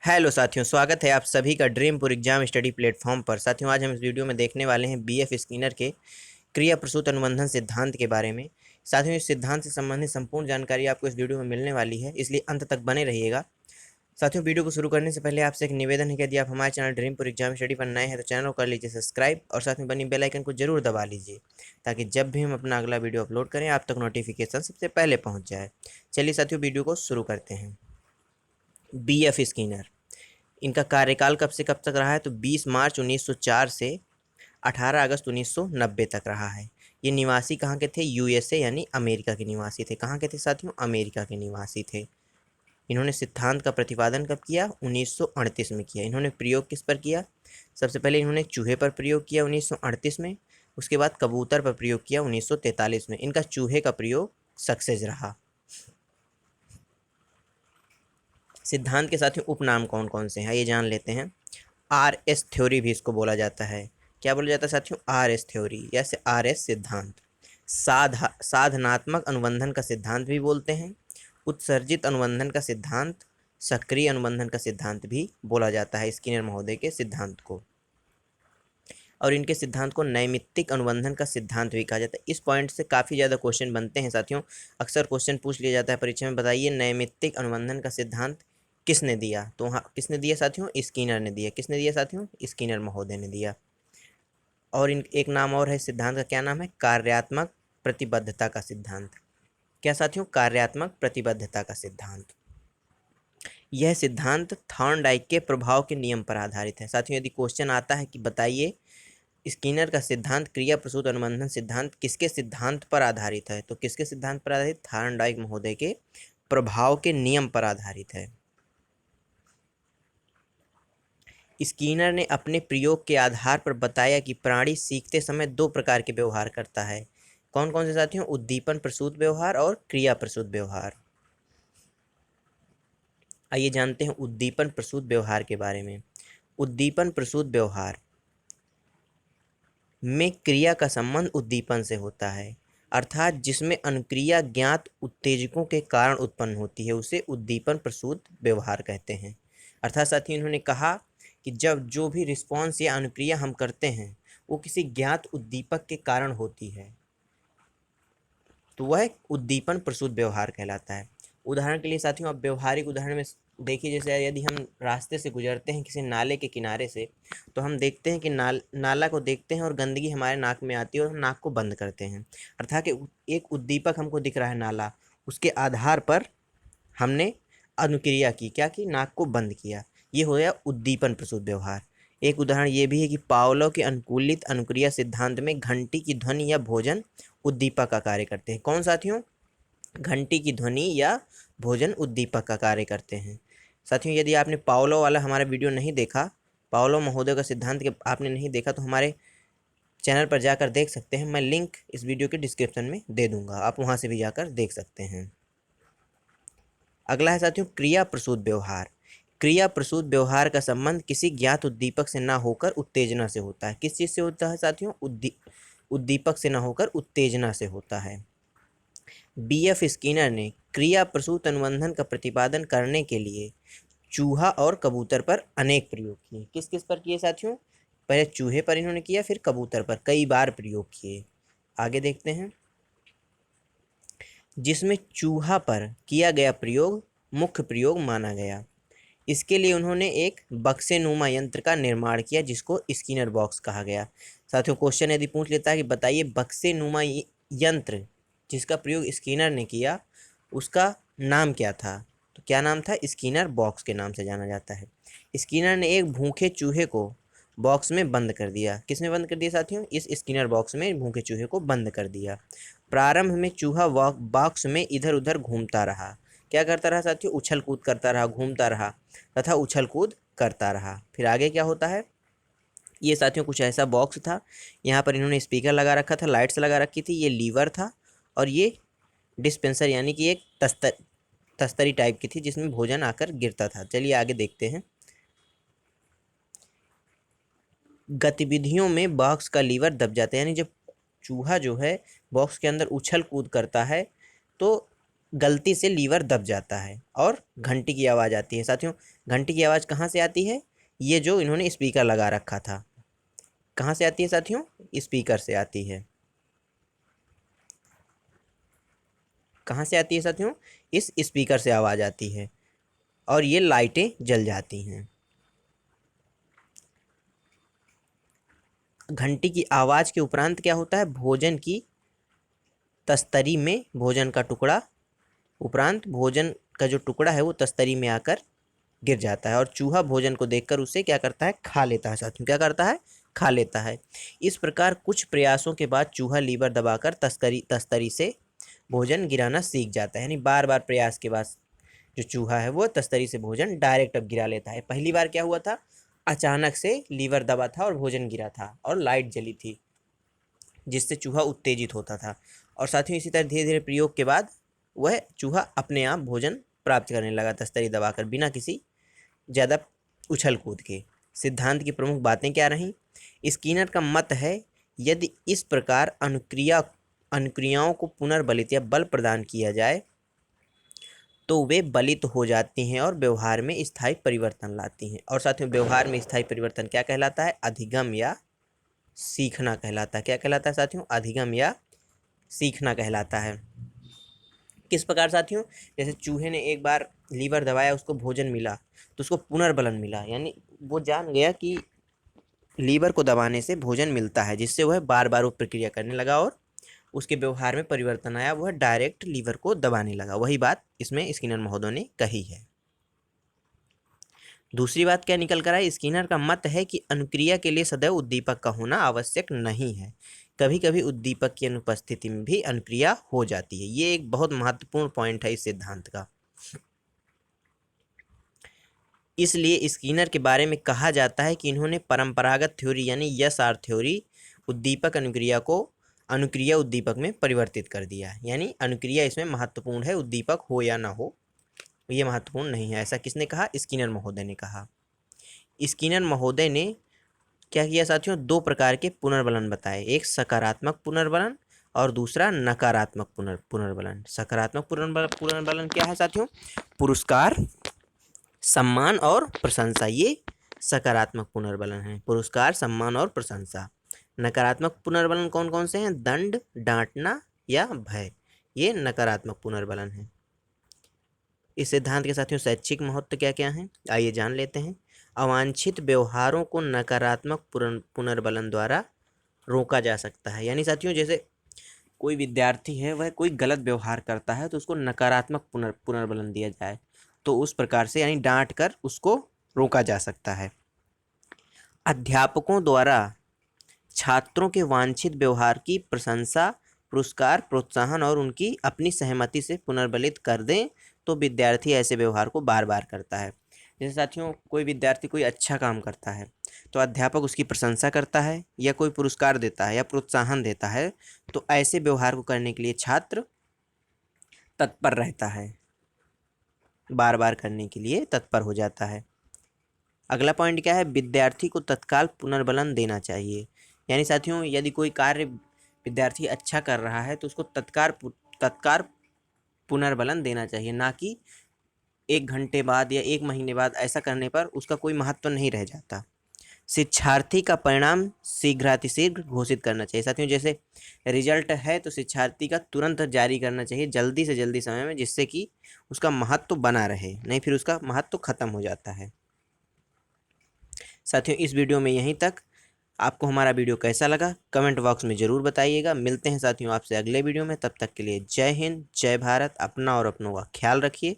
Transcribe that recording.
Hello साथियों, स्वागत है आप सभी का ड्रीमपुर एग्जाम स्टडी प्लेटफॉर्म पर। साथियों, आज हम इस वीडियो में देखने वाले हैं बीएफ स्किनर के क्रिया प्रसूत अनुबंधन सिद्धांत के बारे में। साथियों, इस सिद्धांत से संबंधित संपूर्ण जानकारी आपको इस वीडियो में मिलने वाली है, इसलिए अंत तक बने रहिएगा। साथियों, वीडियो को शुरू करने से पहले आपसे एक निवेदन है कि यदि आप हमारे चैनल ड्रीमपुर एग्जाम स्टडी पर नए हैं तो चैनल को कर लीजिए सब्सक्राइब और साथ में बनी बेल आइकन को जरूर दबा लीजिए, ताकि जब भी हम अपना अगला वीडियो अपलोड करें आप तक नोटिफिकेशन सबसे पहले पहुँच जाए। चलिए साथियों, वीडियो को शुरू करते हैं। बीएफ स्किनर, इनका कार्यकाल कब से कब तक रहा है तो 20 मार्च 1904 से 18 अगस्त 1990 तक रहा है। ये निवासी कहाँ के थे? यूएसए यानी अमेरिका के निवासी थे। कहाँ के थे साथियों? अमेरिका के निवासी थे। इन्होंने सिद्धांत का प्रतिपादन कब किया? 1938 में किया। इन्होंने प्रयोग किस पर किया? सबसे पहले इन्होंने चूहे पर प्रयोग किया 1938 में, उसके बाद कबूतर पर प्रयोग किया 1943 में। इनका चूहे का प्रयोग सक्सेस रहा। सिद्धांत के साथ ही उपनाम कौन कौन से हैं ये जान लेते हैं। आर एस थ्योरी भी इसको बोला जाता है। क्या बोला जाता है साथियों? आर एस थ्योरी या आर एस सिद्धांत। साधनात्मक अनुबंधन का सिद्धांत भी बोलते हैं। उत्सर्जित अनुबंधन का सिद्धांत, सक्रिय अनुबंधन का सिद्धांत भी बोला जाता है स्किनर महोदय के सिद्धांत को। और इनके सिद्धांत को नैमित्तिक अनुबंधन का सिद्धांत भी कहा जाता है। इस पॉइंट से काफ़ी ज़्यादा क्वेश्चन बनते हैं साथियों। अक्सर क्वेश्चन पूछ लिया जाता है परीक्षा में, बताइए नैमित्तिक अनुबंधन का सिद्धांत किसने दिया? तो हाँ, किसने दिया साथियों? स्किनर ने दिया। किसने दिया साथियों? स्किनर महोदय ने दिया। और इन एक नाम और है सिद्धांत का, क्या नाम है? कार्यात्मक प्रतिबद्धता का सिद्धांत। क्या साथियों? कार्यात्मक प्रतिबद्धता का सिद्धांत। यह सिद्धांत थॉर्नडाइक के प्रभाव के नियम पर आधारित है। साथियों, यदि क्वेश्चन आता है कि बताइए स्किनर का सिद्धांत क्रिया प्रसूत अनुबंधन सिद्धांत किसके सिद्धांत पर आधारित है, तो किसके सिद्धांत पर आधारित? थॉर्नडाइक महोदय के प्रभाव के नियम पर आधारित है। स्किनर ने अपने प्रयोग के आधार पर बताया कि प्राणी सीखते समय दो प्रकार के व्यवहार करता है। कौन कौन से साथियों? उद्दीपन प्रसूत व्यवहार और क्रिया प्रसूत व्यवहार। आइए जानते हैं उद्दीपन प्रसूत व्यवहार के बारे में। उद्दीपन प्रसूत व्यवहार में क्रिया का संबंध उद्दीपन से होता है, अर्थात जिसमें अनुक्रिया ज्ञात उत्तेजकों के कारण उत्पन्न होती है, उसे उद्दीपन प्रसूत व्यवहार कहते हैं। अर्थात साथियों, इन्होंने कहा कि जब जो भी रिस्पॉन्स या अनुक्रिया हम करते हैं वो किसी ज्ञात उद्दीपक के कारण होती है तो वह उद्दीपन प्रसूत व्यवहार कहलाता है। उदाहरण के लिए साथियों, आप व्यवहारिक उदाहरण में देखिए, जैसे यदि हम रास्ते से गुजरते हैं किसी नाले के किनारे से, तो हम देखते हैं कि नाला को देखते हैं और गंदगी हमारे नाक में आती है और हम नाक को बंद करते हैं। अर्थात कि एक उद्दीपक हमको दिख रहा है नाला, उसके आधार पर हमने अनुक्रिया की, क्या की? नाक को बंद किया। ये हो गया उद्दीपन प्रसूत व्यवहार। एक उदाहरण ये भी है कि पावलोव के अनुकूलित अनुक्रिया सिद्धांत में घंटी की ध्वनि या भोजन उद्दीपक का कार्य करते हैं। कौन साथियों? घंटी की ध्वनि या भोजन उद्दीपक का कार्य करते हैं। साथियों, यदि आपने पावलोव वाला हमारा वीडियो नहीं देखा, पावलोव महोदय का सिद्धांत के आपने नहीं देखा, तो हमारे चैनल पर जाकर देख सकते हैं। मैं लिंक इस वीडियो के डिस्क्रिप्शन में दे दूंगा, आप वहां से भी जाकर देख सकते हैं। अगला है साथियों क्रिया प्रसूत व्यवहार। क्रिया प्रसूत व्यवहार का संबंध किसी ज्ञात उद्दीपक से ना होकर उत्तेजना से होता है। किस चीज से होता है साथियों? उद्दीपक से ना होकर उत्तेजना से होता है। बीएफ स्किनर ने क्रिया प्रसूत अनुबंधन का प्रतिपादन करने के लिए चूहा और कबूतर पर अनेक प्रयोग किए। किस किस पर किए साथियों? पहले चूहे पर इन्होंने किया, फिर कबूतर पर कई बार प्रयोग किए। आगे देखते हैं। जिसमें चूहा पर किया गया प्रयोग मुख्य प्रयोग माना गया। इसके लिए उन्होंने एक बक्सेनुमा यंत्र का निर्माण किया, जिसको स्किनर बॉक्स कहा गया। साथियों, क्वेश्चन यदि पूछ लेता है कि बताइए बक्सेनुमा यंत्र जिसका प्रयोग स्किनर ने किया उसका नाम क्या था, तो क्या नाम था? स्किनर बॉक्स के नाम से जाना जाता है। स्किनर ने एक भूखे चूहे को बॉक्स में बंद कर दिया। किस में बंद कर दिया साथियों? इस स्किनर बॉक्स में भूखे चूहे को बंद कर दिया। प्रारंभ में चूहा बॉक्स में इधर उधर घूमता रहा। क्या करता रहा साथियों? उछल कूद करता रहा, घूमता रहा तथा उछल कूद करता रहा। फिर आगे क्या होता है? ये साथियों कुछ ऐसा बॉक्स था, यहाँ पर इन्होंने स्पीकर लगा रखा था, लाइट्स लगा रखी थी, ये लीवर था और ये डिस्पेंसर यानी कि एक तस्तरी टाइप की थी जिसमें भोजन आकर गिरता था। चलिए आगे देखते हैं। गतिविधियों में बॉक्स का लीवर दब जाता है, यानी जब चूहा जो है बॉक्स के अंदर उछल कूद करता है तो गलती से लीवर दब जाता है और घंटी की आवाज़ आती है। साथियों, घंटी की आवाज़ कहाँ से आती है? ये जो इन्होंने स्पीकर लगा रखा था, कहाँ से आती है साथियों? स्पीकर से आती है। कहाँ से आती है साथियों? इस स्पीकर से आवाज़ आती है और ये लाइटें जल जाती हैं। घंटी की आवाज़ के उपरांत क्या होता है? भोजन की तस्तरी में भोजन का टुकड़ा, उपरांत भोजन का जो टुकड़ा है वो तस्तरी में आकर गिर जाता है और चूहा भोजन को देखकर उसे क्या करता है? खा लेता है। साथियों, क्या करता है? खा लेता है। इस प्रकार कुछ प्रयासों के बाद चूहा लीवर दबाकर तस्तरी से भोजन गिराना सीख जाता है। यानी बार बार प्रयास के बाद जो चूहा है वो तस्तरी से भोजन डायरेक्ट अब गिरा लेता है। पहली बार क्या हुआ था? अचानक से लीवर दबा था और भोजन गिरा था और लाइट जली थी, जिससे चूहा उत्तेजित होता था। और साथियों, इसी तरह धीरे धीरे प्रयोग के बाद वह चूहा अपने आप भोजन प्राप्त करने लगा तस्तरी दबाकर, बिना किसी ज़्यादा उछल कूद के। सिद्धांत की प्रमुख बातें क्या रहीं? स्किनर का मत है, यदि इस प्रकार अनुक्रियाओं को पुनर्बलित या बल प्रदान किया जाए तो वे बलित हो जाती हैं और व्यवहार में स्थायी परिवर्तन लाती हैं। और साथियों, व्यवहार में स्थायी परिवर्तन क्या कहलाता है? अधिगम या सीखना कहलाता है। क्या कहलाता है साथियों? अधिगम या सीखना कहलाता है। किस प्रकार साथियों? जैसे चूहे ने एक बार लीवर दबाया, उसको भोजन मिला, तो उसको पुनर्बलन मिला, यानी वो जान गया कि लीवर को दबाने से भोजन मिलता है, जिससे वह बार बार वो प्रक्रिया करने लगा और उसके व्यवहार में परिवर्तन आया, वह डायरेक्ट लीवर को दबाने लगा। वही बात इसमें स्किनर महोदय ने कही है। दूसरी बात क्या निकल कर आई? स्किनर का मत है कि अनुक्रिया के लिए सदैव उद्दीपक का होना आवश्यक नहीं है, कभी कभी उद्दीपक की अनुपस्थिति में भी अनुक्रिया हो जाती है। ये एक बहुत महत्वपूर्ण पॉइंट है इस सिद्धांत का। इसलिए स्किनर के बारे में कहा जाता है कि इन्होंने परंपरागत थ्योरी यानी यस आर थ्योरी उद्दीपक अनुक्रिया को अनुक्रिया उद्दीपक में परिवर्तित कर दिया। यानी अनुक्रिया इसमें महत्वपूर्ण है, उद्दीपक हो या ना हो ये महत्वपूर्ण नहीं है। ऐसा किसने कहा? स्किनर महोदय ने कहा। स्किनर महोदय ने क्या किया साथियों? दो प्रकार के पुनर्बलन बताए, एक सकारात्मक पुनर्बलन और दूसरा नकारात्मक पुनर्बलन। सकारात्मक पुनर्बलन क्या है साथियों? पुरस्कार, सम्मान और प्रशंसा, ये सकारात्मक पुनर्बलन है। पुरस्कार, सम्मान और प्रशंसा। नकारात्मक पुनर्बलन कौन कौन से हैं? दंड, डांटना या भय, ये नकारात्मक पुनर्बलन है। इस सिद्धांत के साथियों शैक्षिक महत्व क्या क्या हैं, आइए जान लेते हैं। अवांछित व्यवहारों को नकारात्मक पुनर्बलन द्वारा रोका जा सकता है। यानी साथियों, जैसे कोई विद्यार्थी है, वह कोई गलत व्यवहार करता है तो उसको नकारात्मक पुनर्बलन दिया जाए, तो उस प्रकार से यानी डांट कर उसको रोका जा सकता है। अध्यापकों द्वारा छात्रों के वांछित व्यवहार की प्रशंसा, पुरस्कार, प्रोत्साहन और उनकी अपनी सहमति से पुनर्बलित कर दें तो विद्यार्थी ऐसे व्यवहार को बार बार करता है। जैसे साथियों, कोई विद्यार्थी कोई अच्छा काम करता है तो अध्यापक उसकी प्रशंसा करता है या कोई पुरस्कार देता है या प्रोत्साहन देता है, तो ऐसे व्यवहार को करने के लिए छात्र तत्पर रहता है, बार बार करने के लिए तत्पर हो जाता है। अगला पॉइंट क्या है? विद्यार्थी को तत्काल पुनर्बलन देना चाहिए। यानी साथियों, यदि कोई कार्य विद्यार्थी अच्छा कर रहा है तो उसको तत्काल पुनर्बलन देना चाहिए, ना कि 1 घंटे बाद या 1 महीने बाद। ऐसा करने पर उसका कोई महत्व नहीं रह जाता। शिक्षार्थी का परिणाम शीघ्रातिशीघ्र घोषित करना चाहिए। साथियों, जैसे रिजल्ट है तो शिक्षार्थी का तुरंत जारी करना चाहिए, जल्दी से जल्दी समय में, जिससे कि उसका महत्व बना रहे, नहीं फिर उसका महत्व खत्म हो जाता है। साथियों, इस वीडियो में यहीं तक। आपको हमारा वीडियो कैसा लगा कमेंट बॉक्स में ज़रूर बताइएगा। मिलते हैं साथियों आपसे अगले वीडियो में, तब तक के लिए जय हिंद, जय भारत। अपना और अपनों का ख्याल रखिए।